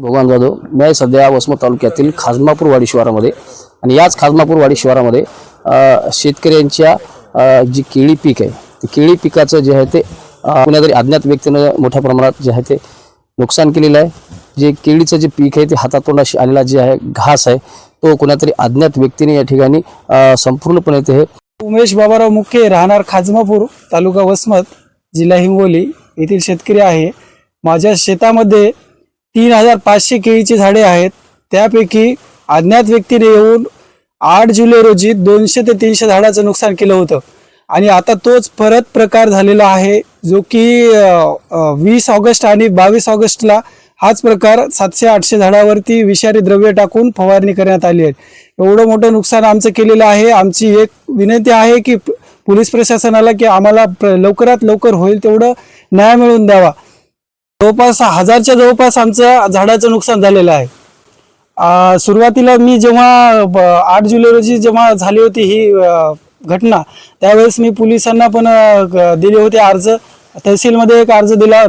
भगवान जाधव. मी आहे सध्या वसमत तालुक्यातील खाजमापूरवाडी शिवारामध्ये आणि याच खाजमापूरवाडी शिवारामध्ये शेतकऱ्यांच्या जी केळी पीक आहे ते केळी पिकाचं जे आहे ते कुणातरी अज्ञात व्यक्तीने मोठ्या प्रमाणात जे आहे ते नुकसान केलेलं आहे. जे केळीचं जे पीक आहे ते हातातोंडाशी आलेला जे आहे घास आहे तो कुणातरी अज्ञात व्यक्तीने या ठिकाणी संपूर्णपणे ते उमेश बाबाराव मुख्य राहणार खाजमापूर तालुका वसमत जिल्हा हिंगोली येथील शेतकरी आहे. माझ्या शेतामध्ये 3500 केळीची झाडे आहेत. त्यापैकी अज्ञात व्यक्तीने येऊन 8 जुलै रोजी 200 ते 300 झाडाचं नुकसान केलं होतं आणि आता तोच परत प्रकार झालेला आहे जो की 20 ऑगस्ट आणि 22 ऑगस्टला हाच प्रकार 700-800 झाडावरती विषारी द्रव्य टाकून फवारणी करण्यात आली आहे. एवढं मोठं नुकसान आमचं केलेलं आहे. आमची एक विनंती आहे की पोलीस प्रशासनाला की आम्हाला लवकरात लवकर होईल तेवढं न्याय मिळवून द्यावा. जवळपास 1000च्या जवळपास आमचं झाडाचं नुकसान झालेलं आहे. सुरुवातीला मी जेव्हा 8 जुलै रोजी जेव्हा झाली होती ही घटना त्यावेळेस मी पोलिसांना पण दिले होते अर्ज. तहसीलमध्ये एक अर्ज दिला,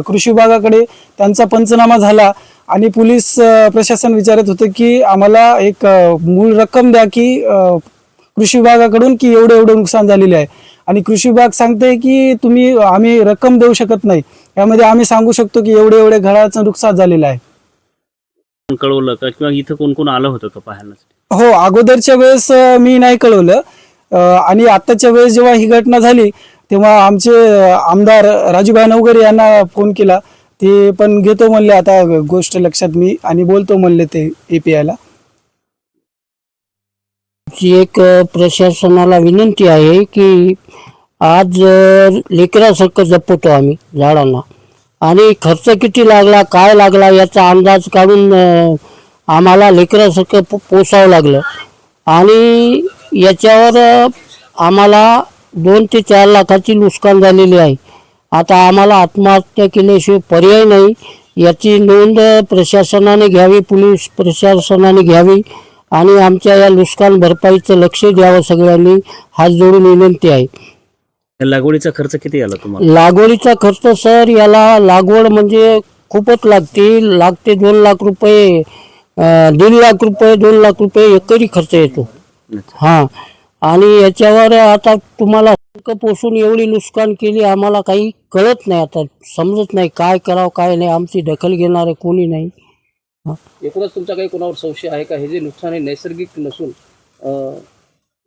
कृषी विभागाकडे त्यांचा पंचनामा झाला आणि पोलीस प्रशासन विचारत होतं की आम्हाला एक मूळ रक्कम द्या की कृषी विभागाकडून की एवढं नुकसान झालेले आहे. आणि कृषी विभाग सांगते की आम्ही रक्कम देऊ शकत नाही, यामध्ये आम्ही सांगू शकतो की एवढे घराचं नुकसान झालेलं आहे. कळवलं का किंवा इथं कोण कोण आलं होतं का पाहायला? हो, अगोदरच्या वेळेस मी नाही कळवलं आणि आताच्या वेळेस जेव्हा ही घटना झाली तेव्हा आमचे आमदार राजूभाई नवघरे यांना फोन केला. ते पण घेतो म्हणले आता गोष्ट लक्षात मी आणि बोलतो म्हणले ते API ला. एक प्रशासनाला विनंती आहे की आज लेकरासारखं जपतो आम्ही झाडांना आणि खर्च किती लागला काय लागला याचा अंदाज काढून आम्हाला लेकरासारखं पोसावं लागलं आणि याच्यावर आम्हाला 2 ते 4 लाखाची नुकसान झालेली आहे. आता आम्हाला आत्महत्या केल्याशिवाय पर्याय नाही. याची नोंद प्रशासनाने घ्यावी, पोलीस प्रशासनाने घ्यावी आणि आमच्या या नुकसान भरपाईचं लक्ष द्यावं सगळ्यांनी, हात जोडून विनंती आहे. लागवडीचा खर्च किती आला तुम्हाला? लागवडीचा खर्च सर याला लागवड म्हणजे खूपच लागते 2 लाख रुपये, 1.5 लाख रुपये, 2 लाख रुपये एकरी खर्च येतो. हां, आणि याच्यावर आता तुम्हाला पोसून एवढी नुकसान केली आम्हाला काही कळत नाही, आता समजत नाही काय करावं काय नाही. आमची दखल घेणारे कोणी नाही. एकूणच तुमचा काही कोणावर संशय आहे का? हे जे नुकसान आहे नैसर्गिक नसून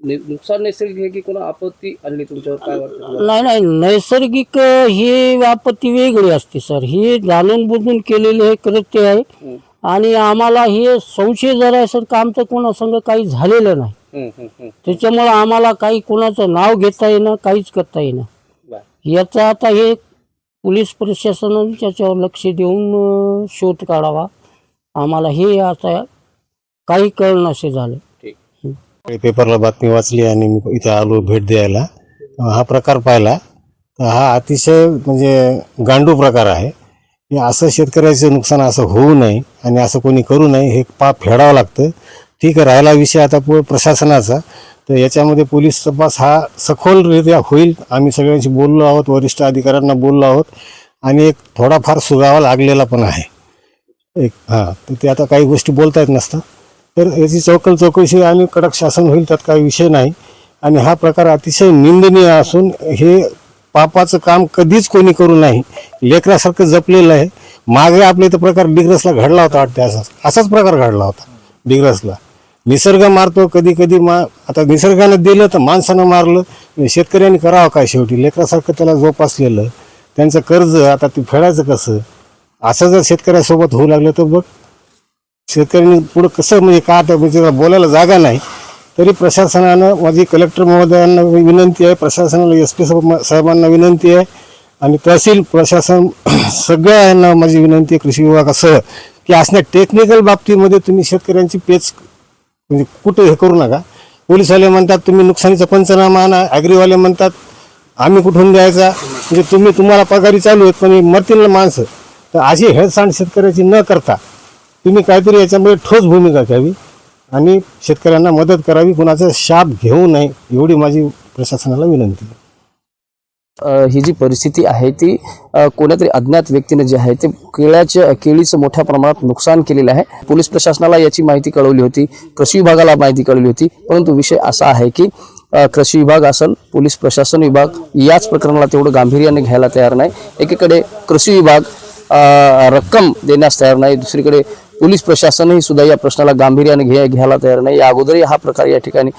नुकसान नैसर्गिक आहे की कोणा आपत्ती आली तुमच्यावर, काय वाटतं? नाही, नैसर्गिक ही आपत्ती वेगळी असते सर. ही जाणून बुजून केलेले हे कृत्य आहे आणि आम्हाला हे संशय जरा सर का आमचं कोणासंग काही झालेलं नाही. त्याच्यामुळे आम्हाला काही कोणाचं नाव घेता येणं, काहीच करता येणं. याचं आता हे पोलीस प्रशासनाने त्याच्यावर लक्ष देऊन शोध काढावा. आम्हाला हे आता काही कळलं नसे झाले. पेपरला बातमी वाचली आणि मी इथं आलो भेट द्यायला. हा प्रकार पाहिला तर हा अतिशय म्हणजे गांडू प्रकार आहे. असं शेतकऱ्याचं नुकसान असं होऊ नये आणि असं कोणी करू नये, हे पाप फेडावं लागतं. ठीक आहे, राहिला विषय आता प्रशासनाचा, तर याच्यामध्ये पोलीस तपास हा सखोलरित्या होईल. आम्ही सगळ्यांशी बोललो आहोत, वरिष्ठ अधिकाऱ्यांना बोललो आहोत आणि एक थोडाफार सुगावा लागलेला पण आहे एक. तर ते आता काही गोष्टी बोलता येत नसतात, तर याची चौकशी आणि कडक शासन होईल, त्यात काही विषय नाही. आणि हा प्रकार अतिशय निंदनीय असून हे पापाचं काम कधीच कोणी करू नाही. लेकरासारखं जपलेलं आहे. मागे आपल्या इथं प्रकार डिग्रसला घडला होता वाटते, असाच प्रकार घडला होता डिग्रसला. निसर्ग मारतो कधी आता निसर्गानं दिलं तर माणसानं मारलं. शेतकऱ्यांनी करावं काय? शेवटी लेकरासारखं त्याला जोपासलेलं, त्यांचं कर्ज आता ते फेडायचं कसं? असं जर शेतकऱ्यासोबत होऊ लागलं तर बघ शेतकऱ्यांनी पुढं कसं म्हणजे का आता म्हणजे बोलायला जागा नाही. तरी प्रशासनानं, माझी कलेक्टर महोदयांना विनंती आहे, प्रशासनाला SP साहेबांना विनंती आहे आणि तहसील प्रशासन सगळ्यांना माझी विनंती आहे, कृषी विभागासह, की असण्या टेक्निकल बाबतीमध्ये तुम्ही शेतकऱ्यांची पेच म्हणजे कुठे हे करू नका. पोलीसवाले म्हणतात तुम्ही नुकसानीचा पंचनामा आणा, ॲग्रीवाले म्हणतात आम्ही कुठून द्यायचा, म्हणजे तुम्हाला पगारी चालू आहेत पण मरतील ना माणसं. तर अशी हेळसांड शेतकऱ्याची न करता तुम्ही काहीतरी याच्यामध्ये ठोस भूमिका घ्यावी आणि शेतकऱ्यांना मदत करावी, कुणाचा शाप घेऊ नये, एवढी माझी प्रशासनाला विनंती आहे. ही जी परिस्थिती आहे ती कोणत्यातरी अज्ञात व्यक्तीने जे आहे ते केळीचं मोठ्या प्रमाणात नुकसान केलेलं आहे. पोलीस प्रशासनाला याची माहिती कळवली होती, कृषी विभागाला माहिती कळवली होती, परंतु विषय असा आहे की कृषी विभाग असेल, पोलीस प्रशासन विभाग याच प्रकरणाला तेवढं गांभीर्याने घ्यायला तयार नाही. एकीकडे कृषी विभाग रक्कम देण्यास तयार नाही, दुसरीकडे पोलीस प्रशासनही सुद्धा या प्रश्नाला गांभीर्याने घ्यायला तयार नाही. या अगोदरही हा प्रकार या ठिकाणी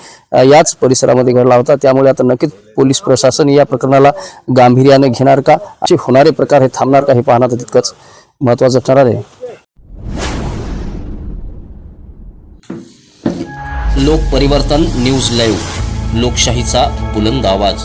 याच परिसरामध्ये घडला होता. त्यामुळे आता नक्कीच पोलीस प्रशासन या प्रकरणाला गांभीर्याने घेणार का, असे होणारे प्रकार हे थांबणार का, हे पाहणं तितकंच महत्त्वाचं ठरणार आहे. लोक परिवर्तन न्यूज लाईव्ह, लोकशाहीचा बुलंद आवाज.